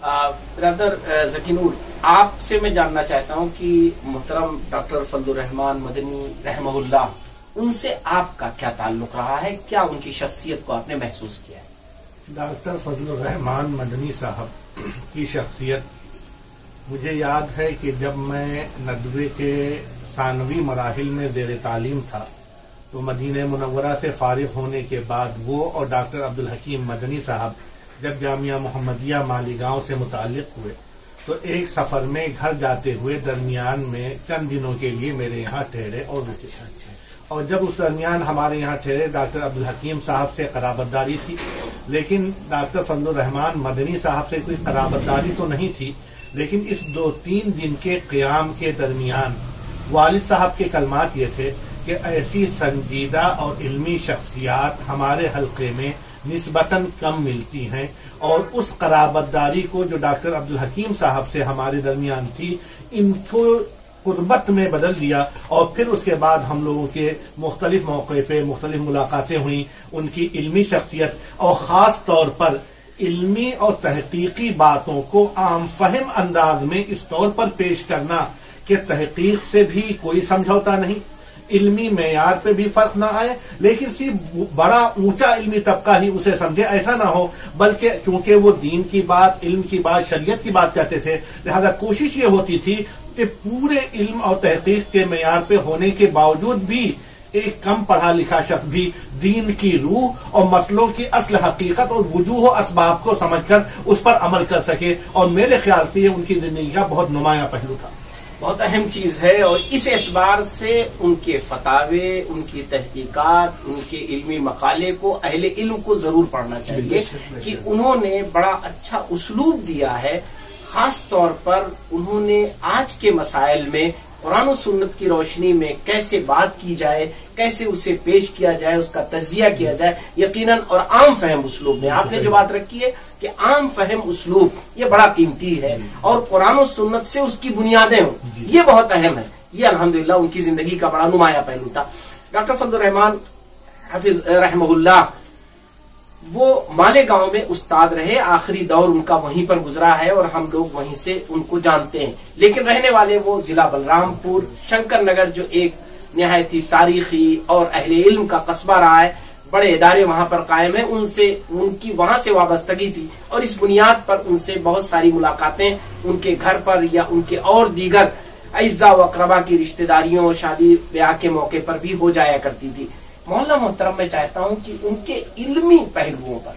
برادر ذکی نور، آپ سے میں جاننا چاہتا ہوں کہ محترم ڈاکٹر فضل الرحمان مدنی رحمہ اللہ، ان سے آپ کا کیا تعلق رہا ہے؟ کیا ان کی شخصیت کو آپ نے محسوس کیا ہے؟ ڈاکٹر فضل الرحمان مدنی صاحب کی شخصیت مجھے یاد ہے کہ جب میں ندوے کے ثانوی مراحل میں زیر تعلیم تھا تو مدینہ منورہ سے فارغ ہونے کے بعد وہ اور ڈاکٹر عبدالحکیم مدنی صاحب جب جامعہ محمدیہ مالیگاؤں سے متعلق ہوئے تو ایک سفر میں گھر جاتے ہوئے درمیان میں چند دنوں کے لیے میرے یہاں ٹھہرے اور رکے، اور جب اس درمیان ہمارے یہاں ٹھہرے ڈاکٹر عبدالحکیم صاحب سے قرابت داری تھی، لیکن ڈاکٹر فضل الرحمان مدنی صاحب سے کوئی قرابت داری تو نہیں تھی، لیکن اس 2-3 دن کے قیام کے درمیان والد صاحب کے کلمات یہ تھے کہ ایسی سنجیدہ اور علمی شخصیات ہمارے حلقے میں نسبتاً کم ملتی ہیں، اور اس قرابت داری کو جو ڈاکٹر عبدالحکیم صاحب سے ہمارے درمیان تھی ان کو قربت میں بدل دیا، اور پھر اس کے بعد ہم لوگوں کے مختلف موقع پہ مختلف ملاقاتیں ہوئیں۔ ان کی علمی شخصیت اور خاص طور پر علمی اور تحقیقی باتوں کو عام فہم انداز میں اس طور پر پیش کرنا کہ تحقیق سے بھی کوئی سمجھوتا نہیں، علمی معیار پہ بھی فرق نہ آئے، لیکن صرف بڑا اونچا علمی طبقہ ہی اسے سمجھے، ایسا نہ ہو، بلکہ کیونکہ وہ دین کی بات، علم کی بات، شریعت کی بات کہتے تھے، لہذا کوشش یہ ہوتی تھی کہ پورے علم اور تحقیق کے معیار پہ ہونے کے باوجود بھی ایک کم پڑھا لکھا شخص بھی دین کی روح اور مسئلوں کی اصل حقیقت اور وجوہ و اسباب کو سمجھ کر اس پر عمل کر سکے، اور میرے خیال سے یہ ان کی زندگی کا بہت نمایاں پہلو تھا، بہت اہم چیز ہے۔ اور اس اعتبار سے ان کے فتاوے، ان کی تحقیقات، ان کے علمی مقالے کو اہل علم کو ضرور پڑھنا چاہیے کہ انہوں نے بڑا اچھا اسلوب دیا ہے۔ خاص طور پر انہوں نے آج کے مسائل میں قرآن و سنت کی روشنی میں کیسے بات کی جائے، کیسے اسے پیش کیا جائے، اس کا تجزیہ کیا جائے، یقیناً اور عام فہم اسلوب میں آپ نے جو بات رکھی ہے کہ عام فہم اسلوب یہ بڑا قیمتی ہے، اور قرآن و سنت سے اس کی بنیادیں ہوں، یہ بہت اہم ہے۔ یہ الحمدللہ ان کی زندگی کا بڑا نمایاں پہلو تھا۔ ڈاکٹر فضل الرحمان حافظ رحمہ اللہ وہ مالیگاؤں میں استاد رہے، آخری دور ان کا وہیں پر گزرا ہے اور ہم لوگ وہیں سے ان کو جانتے ہیں، لیکن رہنے والے وہ ضلع بلرام پور شنکر نگر، جو ایک نہایت ہی تاریخی اور اہل علم کا قصبہ رہا ہے، بڑے ادارے وہاں پر قائم ہیں، ان کی وہاں سے وابستگی تھی، اور اس بنیاد پر ان سے بہت ساری ملاقاتیں ان کے گھر پر یا ان کے اور دیگر اعزاء و اقربا کی رشتہ داریوں اور شادی بیاہ کے موقع پر بھی ہو جایا کرتی تھی۔ مولانا محترم، میں چاہتا ہوں کہ ان کے علمی پہلوؤں پر،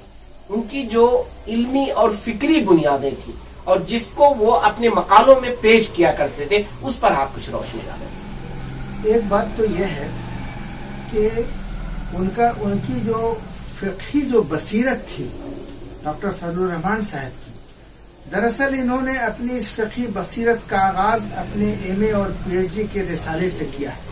ان کی جو علمی اور فکری بنیادیں تھیں اور جس کو وہ اپنے مقالوں میں پیش کیا کرتے تھے، اس پر آپ کچھ روشنی ڈالیں۔ ایک بات تو یہ ہے کہ ان کی جو فقہی جو بصیرت تھی ڈاکٹر فضل الرحمان صاحب کی، دراصل انہوں نے اپنی اس فقہی بصیرت کا آغاز اپنے ایم اے اور پی ایچ ڈی کے رسالے سے کیا ہے۔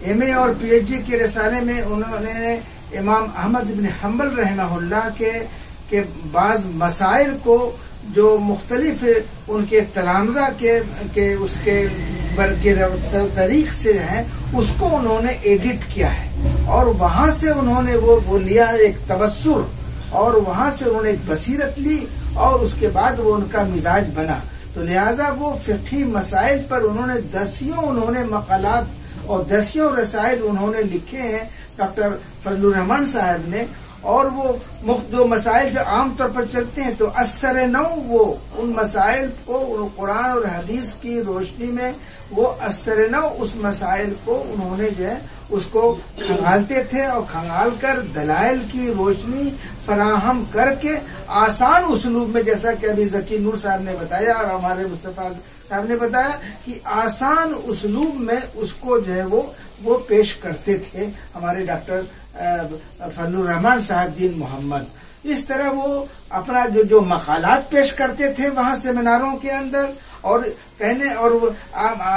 ایم اے اور پی ایچ ڈی کے رسالے میں انہوں نے امام احمد بن حنبل رحمہ اللہ کے بعض مسائل کو جو مختلف ان کے تلامذہ کے اس کے طریق سے ہیں، اس کو انہوں نے ایڈٹ کیا ہے، اور وہاں سے انہوں نے وہ لیا ایک تبصر، اور وہاں سے انہوں نے ایک بصیرت لی، اور اس کے بعد وہ ان کا مزاج بنا۔ تو لہٰذا وہ فقہی مسائل پر انہوں نے مقالات اور 10 رسائل انہوں نے لکھے ہیں ڈاکٹر فضل الرحمان صاحب نے، اور وہ جو مسائل جو عام طور پر چلتے ہیں تو اثر نو، وہ ان مسائل کو قرآن اور حدیث کی روشنی میں وہ اثر نو اس مسائل کو انہوں نے جو ہے اس کو کھنگالتے تھے، اور کھنگال کر دلائل کی روشنی فراہم کر کے آسان اسلوب میں، جیسا کہ ابھی ذکی نور صاحب نے بتایا اور ہمارے مصطفیٰ صاحب نے بتایا کہ آسان اسلوب میں اس کو جو ہے وہ پیش کرتے تھے ہمارے ڈاکٹر فضل الرحمان صاحب دین محمد۔ اس طرح وہ اپنا جو مقالات پیش کرتے تھے وہاں سیمیناروں کے اندر، اور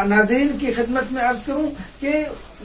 ناظرین کی خدمت میں عرض کروں کہ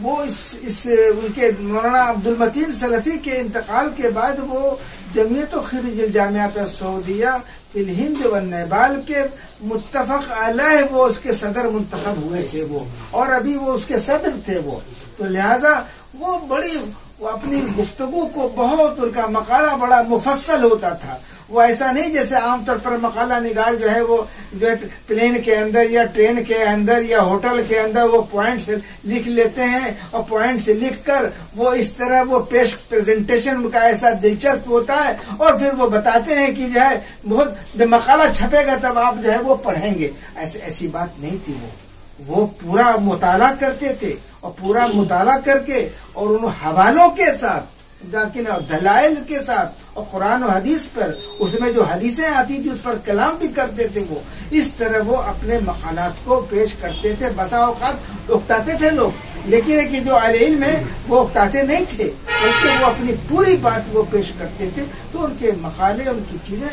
وہ ان کے مولانا عبد المتین سلفی کے انتقال کے بعد وہ جمعیت و خرج الجامعات السعودیہ فی الہند و نیپال کے متفق علیہ وہ اس کے صدر منتخب ہوئے تھے، وہ اور ابھی وہ اس کے صدر تھے وہ، تو لہذا وہ اپنی گفتگو کو بہت، ان کا مقالہ بڑا مفصل ہوتا تھا، وہ ایسا نہیں جیسے عام طور پر مقالہ نگار جو ہے وہ جو پلین کے اندر یا ٹرین کے اندر یا ہوٹل کے اندر وہ پوائنٹس لکھ لیتے ہیں اور پوائنٹس لکھ کر وہ اس طرح وہ پریزنٹیشن ان کا ایسا دلچسپ ہوتا ہے اور پھر وہ بتاتے ہیں کہ جو ہے بہت جب مقالہ چھپے گا تب آپ جو ہے وہ پڑھیں گے. ایسی بات نہیں تھی. وہ پورا مطالعہ کرتے تھے اور پورا مطالعہ کر کے اور ان حوالوں کے ساتھ دلائل کے ساتھ اور قرآن و حدیث پر اس میں جو حدیثیں آتی تھی اس پر کلام بھی کرتے تھے. وہ اس طرح وہ اپنے مقالات کو پیش کرتے تھے. بسا اوقات اکتاتے تھے لوگ، لیکن ہے کہ جو اہل علم ہے وہ اکتاتے نہیں تھے بلکہ وہ اپنی پوری بات وہ پیش کرتے تھے. تو ان کے مقالے، ان کی چیزیں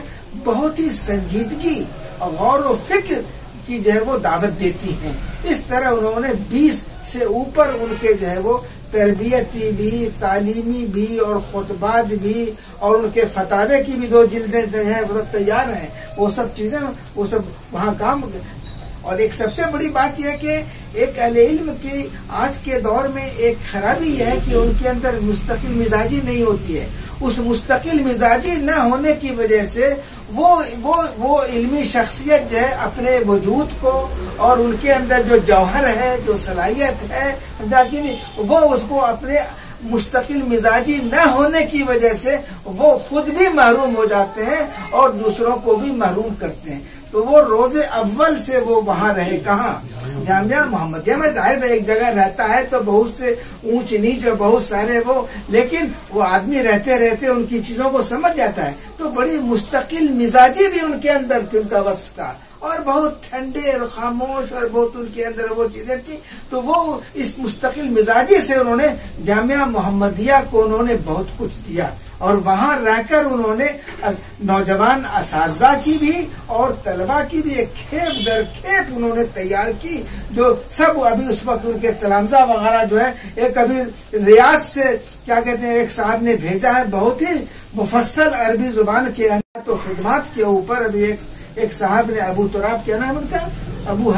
بہت ہی سنجیدگی اور غور و فکر کی جو ہے وہ دعوت دیتی ہیں. اس طرح انہوں نے 20 سے اوپر ان کے جو ہے وہ تربیتی بھی، تعلیمی بھی اور خطبات بھی اور ان کے فتاوے کی بھی 2 جلدیں جو ہیں وہ تیار ہیں. وہ سب چیزیں وہ سب وہاں کام. اور ایک سب سے بڑی بات یہ ہے کہ ایک اہل علم کی آج کے دور میں ایک خرابی یہ ہے کہ ان کے اندر مستقل مزاجی نہیں ہوتی ہے. اس مستقل مزاجی نہ ہونے کی وجہ سے وہ علمی شخصیت جو ہے اپنے وجود کو اور ان کے اندر جو جوہر ہے، جو صلاحیت ہے، وہ اس کو اپنے مستقل مزاجی نہ ہونے کی وجہ سے وہ خود بھی محروم ہو جاتے ہیں اور دوسروں کو بھی محروم کرتے ہیں. تو وہ روز اول سے وہ وہاں رہے کہاں؟ جامعہ محمدیہ میں. ظاہر ایک جگہ رہتا ہے تو بہت سے اونچ نیچ اور بہت سارے وہ، لیکن وہ آدمی رہتے رہتے ان کی چیزوں کو سمجھ جاتا ہے. تو بڑی مستقل مزاجی بھی ان کے اندر تھی، ان کا وصف تھا، اور بہت ٹھنڈے اور خاموش اور بہت ان کے اندر وہ چیزیں تھیں. تو وہ اس مستقل مزاجی سے انہوں نے جامعہ محمدیہ کو انہوں نے بہت کچھ دیا. اور وہاں رہ کر انہوں نے نوجوان اساتذہ کی بھی اور طلبہ کی بھی ایک کھیپ در کھیپ انہوں نے تیار کی، جو سب ابھی اس وقت ان کے تلامذہ وغیرہ جو ہے. ایک ابھی ریاض سے کیا کہتے ہیں ایک صاحب نے بھیجا ہے بہت ہی مفصل عربی زبان کے اندر. تو خدمات کے اوپر ابھی ایک صاحب نے ابو تراب کیا نام ان کا، ابو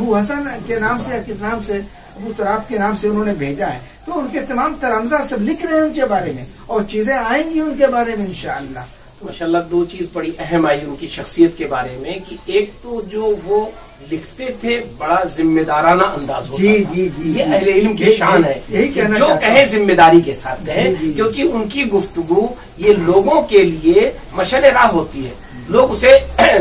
حسن کے نام سے یا کس نام سے، ابو تراب کے نام سے انہوں نے بھیجا ہے. تو ان کے تمام تلامذہ سب لکھ رہے ہیں ان کے بارے میں اور چیزیں آئیں گی ان کے بارے میں انشاءاللہ. ماشاءاللہ 2 چیز بڑی اہم آئی ان کی شخصیت کے بارے میں کہ ایک تو جو وہ لکھتے تھے بڑا ذمہ دارانہ انداز ہوتا تھا. یہ اہل علم کی شان ہے کہ جو کہیں ذمہ داری کے ساتھ کہیں، کیونکہ ان کی گفتگو یہ لوگوں کے لیے مشعل راہ ہوتی ہے. لوگ اسے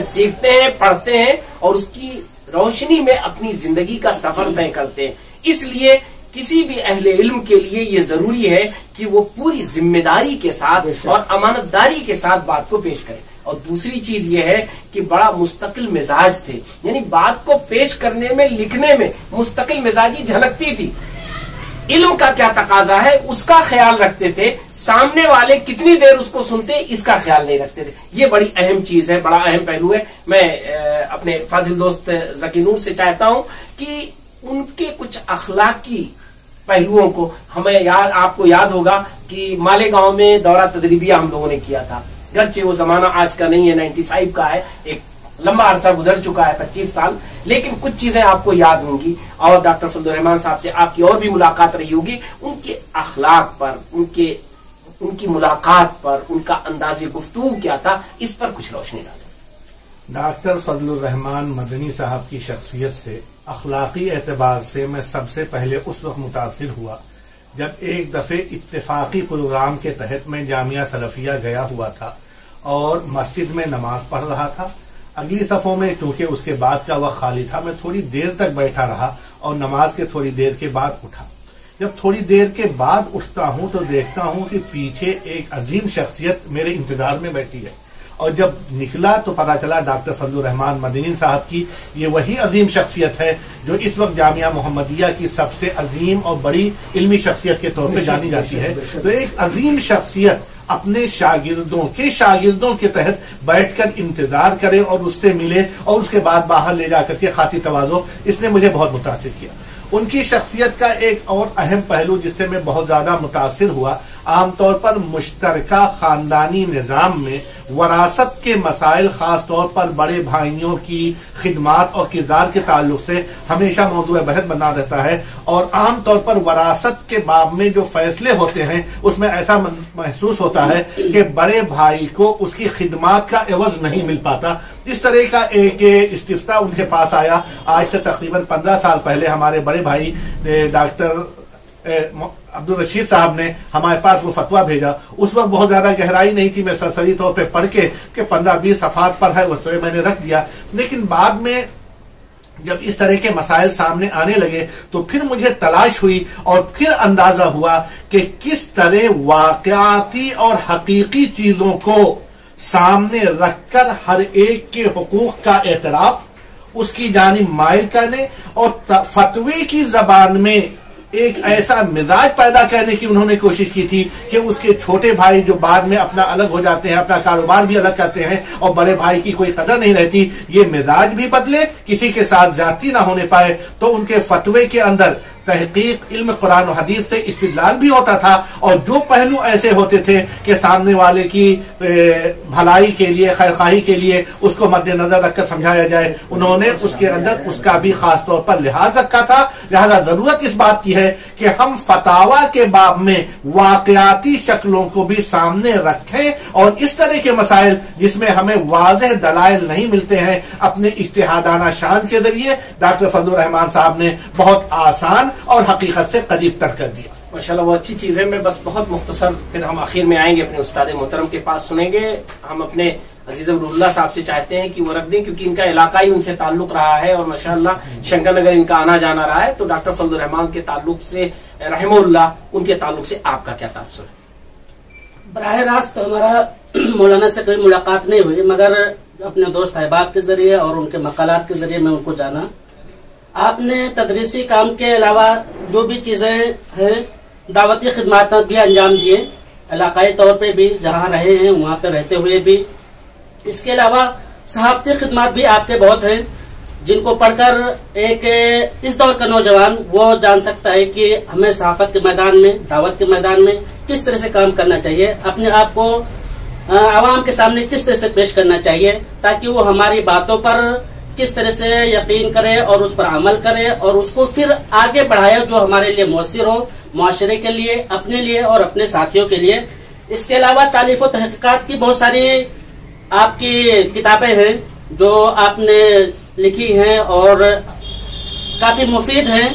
سیکھتے ہیں، پڑھتے ہیں اور اس کی روشنی میں اپنی زندگی کا سفر طے کرتے ہیں. اس لیے کسی بھی اہل علم کے لیے یہ ضروری ہے کہ وہ پوری ذمہ داری کے ساتھ اور امانت داری کے ساتھ بات کو پیش کرے. اور دوسری چیز یہ ہے کہ بڑا مستقل مزاج تھے، یعنی بات کو پیش کرنے میں، لکھنے میں مستقل مزاجی جھلکتی تھی. علم کا کیا تقاضا ہے اس کا خیال رکھتے تھے، سامنے والے کتنی دیر اس کو سنتے اس کا خیال نہیں رکھتے تھے. یہ بڑی اہم چیز ہے، بڑا اہم پہلو ہے. میں اپنے فاضل دوست ذکی نور سے چاہتا ہوں کہ ان کے کچھ اخلاقی پہلوؤں کو ہمیں آپ کو یاد ہوگا کہ مالیگاؤں میں دورہ تدریبیہ ہم لوگوں نے کیا تھا. گرچہ وہ زمانہ آج کا نہیں ہے، 95 کا ہے، ایک لمبا عرصہ گزر چکا ہے، 25 سال، لیکن کچھ چیزیں آپ کو یاد ہوں گی. اور ڈاکٹر فضل الرحمان صاحب سے آپ کی اور بھی ملاقات رہی ہوگی. ان کے اخلاق پر، ان کی ملاقات پر، ان کا انداز گفتگو کیا تھا، اس پر کچھ روشنی ڈالیں. ڈاکٹر فضل الرحمان مدنی صاحب کی شخصیت سے اخلاقی اعتبار سے میں سب سے پہلے اس وقت متاثر ہوا جب ایک دفعہ اتفاقی پروگرام کے تحت میں جامعہ سلفیہ گیا ہوا تھا اور مسجد میں نماز پڑھ رہا تھا. اگلی صفوں میں چونکہ اس کے بعد کا وقت خالی تھا، میں تھوڑی دیر تک بیٹھا رہا اور نماز کے تھوڑی دیر کے بعد اٹھا. جب تھوڑی دیر کے بعد اٹھتا ہوں تو دیکھتا ہوں کہ پیچھے ایک عظیم شخصیت میرے انتظار میں بیٹھی ہے. اور جب نکلا تو پتا چلا ڈاکٹر فضل الرحمان مدنی صاحب کی یہ وہی عظیم شخصیت ہے جو اس وقت جامعہ محمدیہ کی سب سے عظیم اور بڑی علمی شخصیت کے طور پہ جانی جاتی ہے. تو ایک عظیم شخصیت اپنے شاگردوں کے تحت بیٹھ کر انتظار کرے اور اس سے ملے اور اس کے بعد باہر لے جا کر کے خاطی تواضع، اس نے مجھے بہت متاثر کیا. ان کی شخصیت کا ایک اور اہم پہلو جس سے میں بہت زیادہ متاثر ہوا، عام طور پر مشترکہ خاندانی نظام میں وراثت کے مسائل خاص طور پر بڑے بھائیوں کی خدمات اور کردار کے تعلق سے ہمیشہ موضوع بحث بنا رہتا ہے، اور عام طور پر وراثت کے باب میں جو فیصلے ہوتے ہیں اس میں ایسا محسوس ہوتا ہے کہ بڑے بھائی کو اس کی خدمات کا عوض نہیں مل پاتا۔ اس طرح کا ایک استفتاء ان کے پاس آیا آج سے تقریباً 15 سال پہلے۔ ہمارے بڑے بھائی ڈاکٹر عبدالرشید صاحب نے ہمارے پاس وہ فتویٰ بھیجا۔ اس وقت بہت زیادہ گہرائی نہیں تھی، میں سرسری طور پہ پڑھ کے کہ 15-20 صفحات پر ہے وہ میں نے رکھ دیا، لیکن بعد میں جب اس طرح کے مسائل سامنے آنے لگے تو پھر مجھے تلاش ہوئی اور پھر اندازہ ہوا کہ کس طرح واقعاتی اور حقیقی چیزوں کو سامنے رکھ کر ہر ایک کے حقوق کا اعتراف، اس کی جانب مائل کرنے اور فتوی کی زبان میں ایک ایسا مزاج پیدا کرنے کی انہوں نے کوشش کی تھی کہ اس کے چھوٹے بھائی جو بعد میں اپنا الگ ہو جاتے ہیں، اپنا کاروبار بھی الگ کرتے ہیں اور بڑے بھائی کی کوئی قدر نہیں رہتی، یہ مزاج بھی بدلے، کسی کے ساتھ زیادتی نہ ہونے پائے۔ تو ان کے فتوے کے اندر تحقیق علم قرآن و حدیث سے استدلال بھی ہوتا تھا، اور جو پہلو ایسے ہوتے تھے کہ سامنے والے کی بھلائی کے لیے، خیرخواہی کے لیے اس کو مد نظر رکھ کر سمجھایا جائے، انہوں نے اس کے اندر اس کا بھی خاص طور پر لحاظ رکھا تھا۔ لہذا ضرورت اس بات کی ہے کہ ہم فتاوی کے باب میں واقعاتی شکلوں کو بھی سامنے رکھیں، اور اس طرح کے مسائل جس میں ہمیں واضح دلائل نہیں ملتے ہیں اپنے اجتہادانہ شان کے ذریعے ڈاکٹر فضل الرحمان صاحب نے بہت آسان اور حقیقت سے قریب تر کر دیا۔ ماشاءاللہ وہ اچھی چیز ہے۔ میں بس بہت مختصر، پھر ہم آخر میں آئیں گے اپنے استاد محترم کے پاس سنیں گے۔ ہم اپنے عزیز امر اللہ صاحب سے چاہتے ہیں کہ وہ رکھ دیں، کیونکہ ان کا علاقائی ان سے تعلق رہا ہے اور ماشاءاللہ شنکر نگر ان کا آنا جانا رہا ہے۔ تو ڈاکٹر فضل الرحمان کے تعلق سے رحمہ اللہ، ان کے تعلق سے آپ کا کیا تاثر ہے؟ براہ راست تو ہمارا مولانا سے کوئی ملاقات نہیں ہوئی، مگر اپنے دوست احباب کے ذریعے اور ان کے مقالات کے ذریعے میں ان کو جانا۔ آپ نے تدریسی کام کے علاوہ جو بھی چیزیں ہیں دعوتی خدمات بھی انجام دیے، علاقائی طور پہ بھی جہاں رہے ہیں وہاں پہ رہتے ہوئے بھی۔ اس کے علاوہ صحافتی خدمات بھی آپ کے بہت ہیں، جن کو پڑھ کر ایک اس دور کا نوجوان وہ جان سکتا ہے کہ ہمیں صحافت کے میدان میں، دعوت کے میدان میں کس طرح سے کام کرنا چاہیے، اپنے آپ کو عوام کے سامنے کس طرح سے پیش کرنا چاہیے، تاکہ وہ ہماری باتوں پر کس طرح سے یقین کرے اور اس پر عمل کرے اور اس کو پھر آگے بڑھائے جو ہمارے لیے مؤثر ہو، معاشرے کے لیے، اپنے لیے اور اپنے ساتھیوں کے لیے۔ اس کے علاوہ تالیف و تحقیقات کی بہت ساری آپ کی کتابیں ہیں جو آپ نے لکھی ہیں اور کافی مفید ہیں۔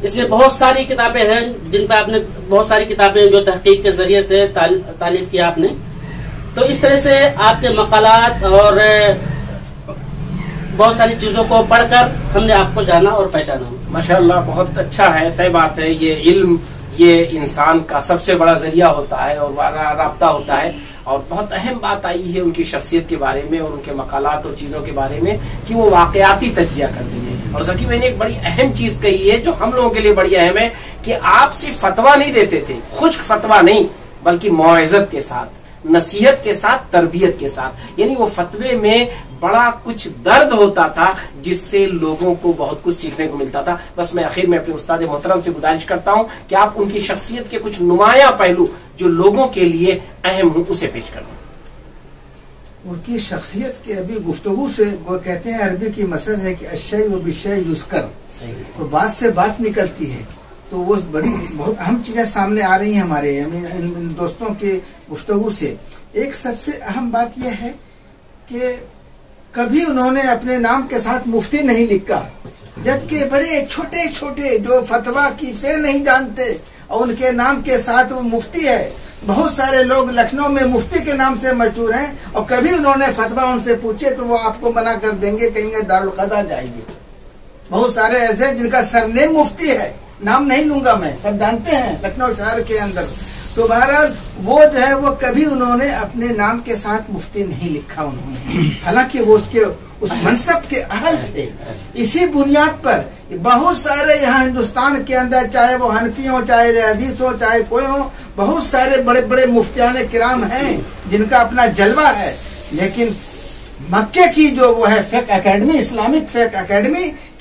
اس میں بہت ساری کتابیں ہیں جن پہ آپ نے بہت ساری کتابیں جو تحقیق کے ذریعے سے تالیف کیا آپ نے۔ تو اس طرح سے آپ کے مقالات اور بہت ساری چیزوں کو پڑھ کر ہم نے آپ کو جانا اور پہچانا۔ ماشاءاللہ بہت اچھا ہے، طے بات ہے، یہ علم یہ انسان کا سب سے بڑا ذریعہ ہوتا ہے اور رابطہ ہوتا ہے۔ اور بہت اہم بات آئی ہے ان کی شخصیت کے بارے میں اور ان کے مقالات اور چیزوں کے بارے میں کہ وہ واقعاتی تجزیہ کرتے ہیں۔ اور ذکی بھائی نے ایک بڑی اہم چیز کہی ہے جو ہم لوگوں کے لیے بڑی اہم ہے کہ آپ صرف فتویٰ نہیں دیتے تھے، خشک فتویٰ نہیں، بلکہ موعظت کے ساتھ، نصیحت کے ساتھ، تربیت کے ساتھ۔ یعنی وہ فتوے میں بڑا کچھ درد ہوتا تھا جس سے لوگوں کو بہت کچھ سیکھنے کو ملتا تھا۔ بس میں آخر میں اپنے استاد محترم سے گزارش کرتا ہوں کہ آپ ان کی شخصیت کے کچھ نمایاں پہلو جو لوگوں کے لیے اہم ہوں اسے پیش کر دیں۔ ان کی شخصیت کے ابھی گفتگو سے وہ کہتے ہیں، عربی کی مثل ہے کہ الشیء بالشیء یذکر، تو بات سے بات نکلتی ہے، تو وہ بڑی بہت اہم چیزیں سامنے آ رہی ہیں ہمارے ان دوستوں کے گفتگو سے۔ ایک سب سے اہم بات یہ ہے کہ کبھی انہوں نے اپنے نام کے ساتھ مفتی نہیں لکھا، جبکہ بڑے چھوٹے چھوٹے جو فتویٰ کی فے نہیں جانتے اور ان کے نام کے ساتھ وہ مفتی ہے۔ بہت سارے لوگ لکھنؤ میں مفتی کے نام سے مشہور ہیں اور کبھی انہوں نے فتویٰ ان سے پوچھے تو وہ آپ کو منع کر دیں گے، کہیں گے دارالقضا جائیے۔ بہت سارے ایسے جن کا سرنیم مفتی ہے، نام نہیں لوں گا میں، سب جانتے ہیں لکھنؤ شہر کے اندر۔ تو بہرحال وہ جو ہے وہ کبھی انہوں نے اپنے نام کے ساتھ مفتی نہیں لکھا انہوں نے، حالانکہ وہ اس منصب کے اہل تھے۔ اسی بنیاد پر بہت سارے یہاں ہندوستان کے اندر، چاہے وہ حنفی ہوں، چاہے حدیث ہو، چاہے کوئی ہو، بہت سارے بڑے بڑے مفتیان کرام ہیں جن کا اپنا جلوہ ہے، لیکن مکے کی جو وہ ہے فقہ اکیڈمی، اسلامک فقہ اکیڈمی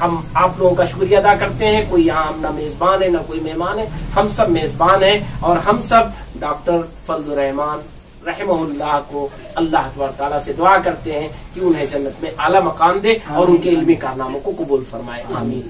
ہم آپ لوگوں کا شکریہ ادا کرتے ہیں. کوئی یہاں نہ میزبان ہے نہ کوئی مہمان ہے, ہم سب میزبان ہیں, اور ہم سب ڈاکٹر فضل الرحمان رحمہ اللہ کو اللہ تبارک تعالیٰ سے دعا کرتے ہیں کہ انہیں جنت میں اعلیٰ مقام دے اور ان کے علمی کارناموں کو قبول فرمائے. آمین.